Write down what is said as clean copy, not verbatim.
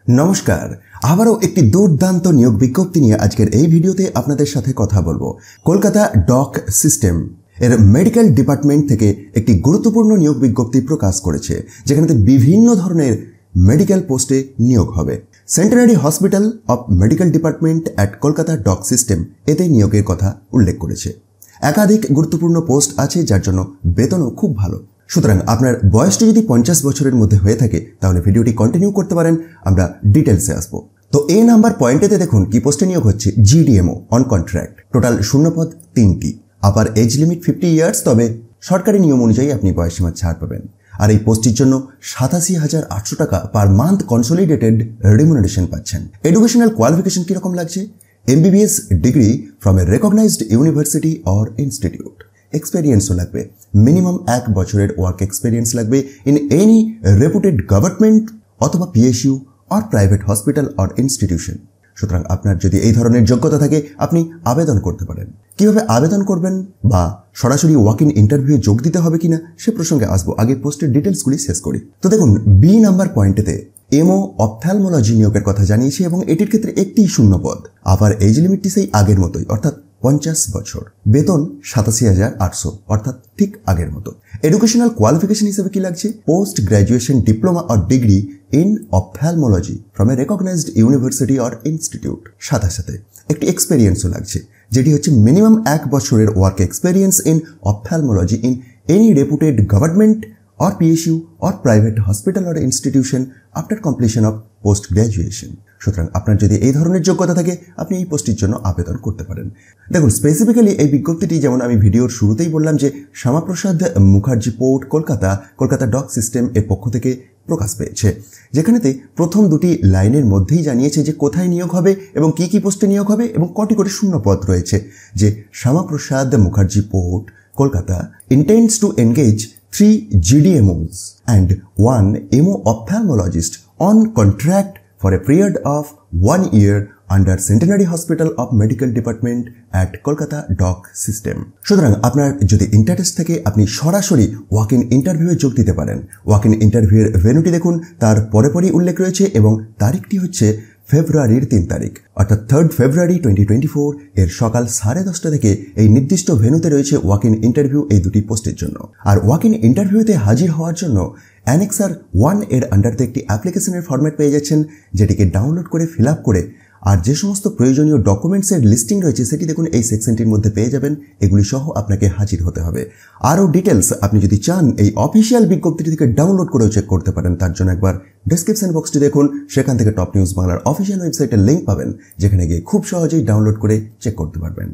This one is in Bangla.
নমস্কার, আবারও একটি দুর্দান্ত নিয়োগ বিজ্ঞপ্তি নিয়ে আজকের এই ভিডিওতে আপনাদের সাথে কথা বলবো। কলকাতা ডক সিস্টেম এর মেডিকেল ডিপার্টমেন্ট থেকে একটি গুরুত্বপূর্ণ নিয়োগ বিজ্ঞপ্তি প্রকাশ করেছে, যেখানে বিভিন্ন ধরনের মেডিকেল পোস্টে নিয়োগ হবে। Centenary hospital of medical department at Kolkata dock system এতে নিয়োগের কথা উল্লেখ করেছে। একাধিক গুরুত্বপূর্ণ পোস্ট আছে, যার জন্য বেতনও খুব ভালো। সুতরাং আপনার বয়সটি যদি 50 বছরের মধ্যে হয়ে থাকে তাহলে ভিডিওটি কন্টিনিউ করতে পারেন, আমরা ডিটেলসে আসবো। তো এ নাম্বার পয়েন্টেতে দেখুন কি পোস্টে নিয়োগ হচ্ছে। জিডিএমও অন কন্ট্রাক্ট, টোটাল শূন্যপদ 3টি। আপার এজ লিমিট 50 ইয়ার্স, তবে সরকারি নিয়ম অনুযায়ী আপনি বয়সীমা ছাড় পাবেন। আর এই পোস্টটির জন্য 87,800 টাকা পার মান্থ কনসোলিডেটেড রেমুনারেশন পাচ্ছেন। এডুকেশনাল কোয়ালিফিকেশন কিরকম লাগছে? MBBS degree from a recognised university or institute. এক্সপেরিয়েন্সও লাগবে, মিনিমাম 1 বছরের ওয়ার্ক এক্সপেরিয়েন্স লাগবে ইন এনি রেপুটেড গভর্নমেন্ট অথবা PSU or private hospital or institution. সুতরাং আপনার যদি এই ধরনের যোগ্যতা থাকে আপনি আবেদন করতে পারেন। কিভাবে আবেদন করবেন বা সরাসরি ওয়াক ইন ইন্টারভিউ যোগ দিতে হবে কিনা সে প্রসঙ্গে আসবো, আগে পোস্টের ডিটেলসগুলি শেষ করি। তো দেখুন, বি নাম্বার পয়েন্টেতে এমও অপথ্যালমোলজি নিয়োগের কথা জানিয়েছে এবং এটির ক্ষেত্রে একটি শূন্যপদ। আপার এজ লিমিটটি সেই আগের মতোই, অর্থাৎ 50 বছর। বেতন 87,800, অর্থাৎ ঠিক আগের মতো। এডুকেশনাল কোয়ালিফিকেশন হিসেবে কি লাগছে? Post graduation diploma or degree in ophthalmology from a recognised university or institute. সাথে সাথে একটি এক্সপেরিয়েন্সও লাগছে, যেটি হচ্ছে মিনিমাম 1 বছরের work experience in ophthalmology in any reputed government or PSU or private hospital or institution after completion of post graduation। সুতরাং আপনার যদি এই ধরনের যোগ্যতা থাকে আপনি এই পোস্টের জন্য আবেদন করতে পারেন। দেখুন, স্পেসিফিক্যালি এই বিজ্ঞপ্তিটি যেমন আমি ভিডিওর শুরুতেই বললাম যে Syama Prasad Mookerjee port Kolkata dock system এর পক্ষ থেকে প্রকাশ পেয়েছে, যেখানেতে প্রথম দুটি লাইনের মধ্যেই জানিয়েছে যে কোথায় নিয়োগ হবে এবং কি কি পোস্টে নিয়োগ হবে এবং কটি করে শূন্যপদ রয়েছে। যে Syama Prasad Mookerjee port Kolkata intends to engage 3 GDMOs and 1 MO ophthalmologist on contract for a period of 1 year under Centenary Hospital of Medical Department at Kolkata Dock System। সুতরাং আপনার যদি ইন্টারেস্ট থাকে আপনি সরাসরি ওয়াক ইন ইন্টারভিউয়ে যোগ দিতে পারেন। ওয়াক ইন ইন্টারভিউয়ের ভেন্যুটি দেখুন, তার পরেই উল্লেখ রয়েছে এবং তারিখটি হচ্ছে ফেব্রুয়ারির 3 তারিখ, অর্থাৎ 3 ফেব্রুয়ারি 2024 এর সকাল 10:30 থেকে এই নির্দিষ্ট ভেন্যুতে রয়েছে ওয়াক ইন ইন্টারভিউ এই দুটি পোস্টের জন্য। আর ওয়াক ইন ইন্টারভিউতে হাজির হওয়ার জন্য অ্যানেক্সার 1 এর আন্ডারতে একটি অ্যাপ্লিকেশনের ফরম্যাট পেয়ে যাচ্ছেন, যেটিকে ডাউনলোড করে ফিল আপ করে আর যে সমস্ত প্রয়োজনীয় ডকুমেন্টসের লিস্টিং রয়েছে সেটি দেখুন এই সেকশনটির মধ্যে পেয়ে যাবেন। এগুলি সহ আপনাকে হাজির হতে হবে। আরও ডিটেলস আপনি যদি চান এই অফিসিয়াল বিজ্ঞপ্তিটি থেকে ডাউনলোড করেও চেক করতে পারেন। তার জন্য একবার ডেসক্রিপশন বক্সটি দেখুন, সেখান থেকে টপ নিউজ বাংলার অফিসিয়াল ওয়েবসাইটের লিঙ্ক পাবেন, যেখানে গিয়ে খুব সহজেই ডাউনলোড করে চেক করতে পারবেন।